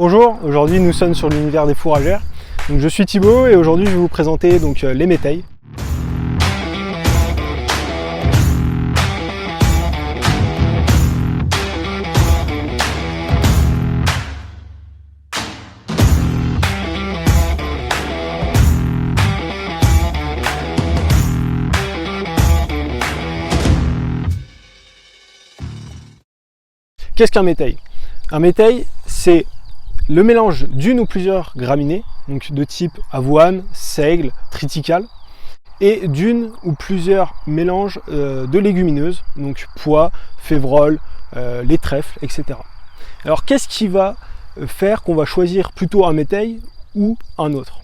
Bonjour, aujourd'hui nous sommes sur l'univers des fourragères. Donc, je suis Thibaut et aujourd'hui je vais vous présenter les métailles. Qu'est-ce qu'un métail? Un métail, c'est le mélange d'une ou plusieurs graminées, donc de type avoine, seigle, triticale, et d'une ou plusieurs mélanges de légumineuses, donc pois, févrole, les trèfles, etc. Alors qu'est-ce qui va faire qu'on va choisir plutôt un métail ou un autre?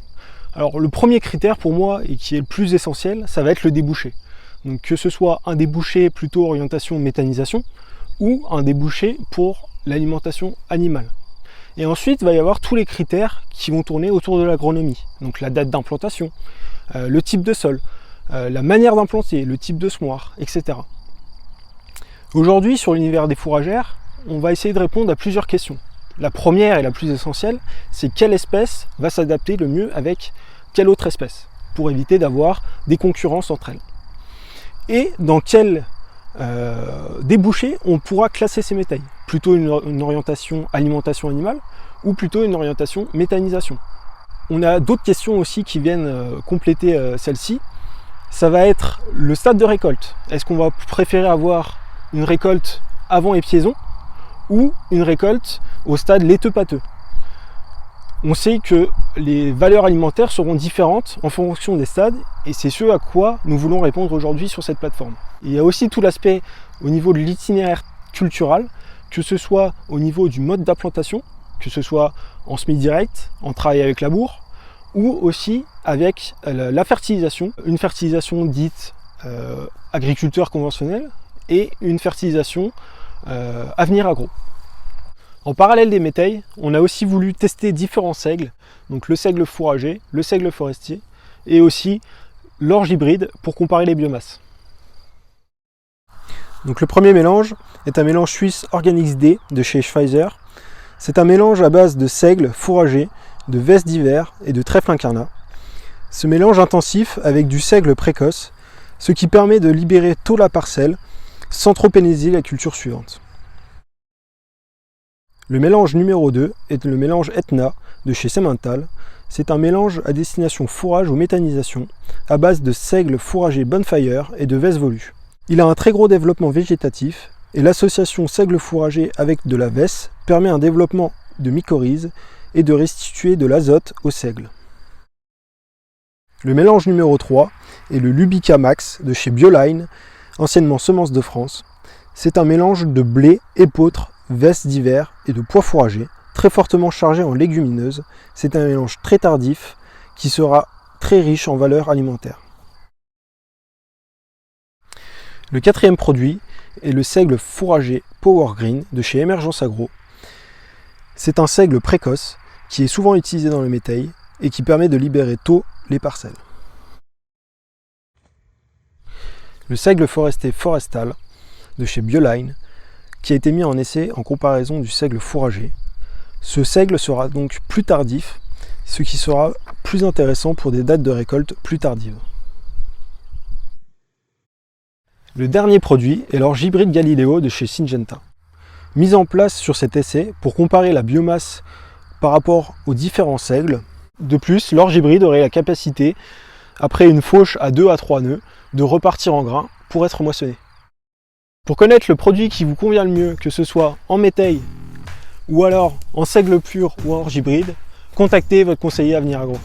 Alors le premier critère pour moi, et qui est le plus essentiel, ça va être le débouché. Donc que ce soit un débouché plutôt orientation méthanisation, ou un débouché pour l'alimentation animale. Et ensuite, il va y avoir tous les critères qui vont tourner autour de l'agronomie. Donc la date d'implantation, le type de sol, la manière d'implanter, le type de semoir, etc. Aujourd'hui, sur l'univers des fourragères, on va essayer de répondre à plusieurs questions. La première et la plus essentielle, c'est quelle espèce va s'adapter le mieux avec quelle autre espèce, pour éviter d'avoir des concurrences entre elles. Et dans quel débouché on pourra classer ces métailles, plutôt une orientation alimentation animale ou plutôt une orientation méthanisation. On a d'autres questions aussi qui viennent compléter celle-ci. Ça va être le stade de récolte. Est-ce qu'on va préférer avoir une récolte avant épiaison ou une récolte au stade laiteux-pâteux? On sait que les valeurs alimentaires seront différentes en fonction des stades et c'est ce à quoi nous voulons répondre aujourd'hui sur cette plateforme. Il y a aussi tout l'aspect au niveau de l'itinéraire cultural, que ce soit au niveau du mode d'implantation, que ce soit en semi-direct, en travail avec labour, ou aussi avec la fertilisation, une fertilisation dite agriculteur conventionnel et une fertilisation avenir agro. En parallèle des métailles, on a aussi voulu tester différents seigles, donc le seigle fourrager, le seigle forestier, et aussi l'orge hybride pour comparer les biomasses. Donc le premier mélange est un mélange suisse Organix D de chez Schweizer. C'est un mélange à base de seigle fourrager, de veste d'hiver et de trèfle incarnat. Ce mélange intensif avec du seigle précoce, ce qui permet de libérer tôt la parcelle sans trop pénaliser la culture suivante. Le mélange numéro 2 est le mélange Etna de chez Semental. C'est un mélange à destination fourrage ou méthanisation à base de seigle fourrager Bonfire et de veste velue. Il a un très gros développement végétatif et l'association seigle fourrager avec de la veste permet un développement de mycorhizes et de restituer de l'azote au seigle. Le mélange numéro 3 est le Lubica Max de chez Bioline, anciennement Semences de France. C'est un mélange de blé, épeautre, veste d'hiver et de pois fourragers, très fortement chargé en légumineuses. C'est un mélange très tardif qui sera très riche en valeurs alimentaires. Le quatrième produit est le seigle fourrager Power Green de chez Emergence Agro. C'est un seigle précoce qui est souvent utilisé dans le métail et qui permet de libérer tôt les parcelles. Le seigle forestier Forestal de chez Bioline qui a été mis en essai en comparaison du seigle fourrager. Ce seigle sera donc plus tardif, ce qui sera plus intéressant pour des dates de récolte plus tardives. Le dernier produit est l'orge hybride Galileo de chez Syngenta. Mise en place sur cet essai pour comparer la biomasse par rapport aux différents seigles. De plus, l'orge hybride aurait la capacité, après une fauche à 2 à 3 nœuds, de repartir en grain pour être moissonné. Pour connaître le produit qui vous convient le mieux, que ce soit en métail ou alors en seigle pur ou en orge hybride, contactez votre conseiller Avenir Agro.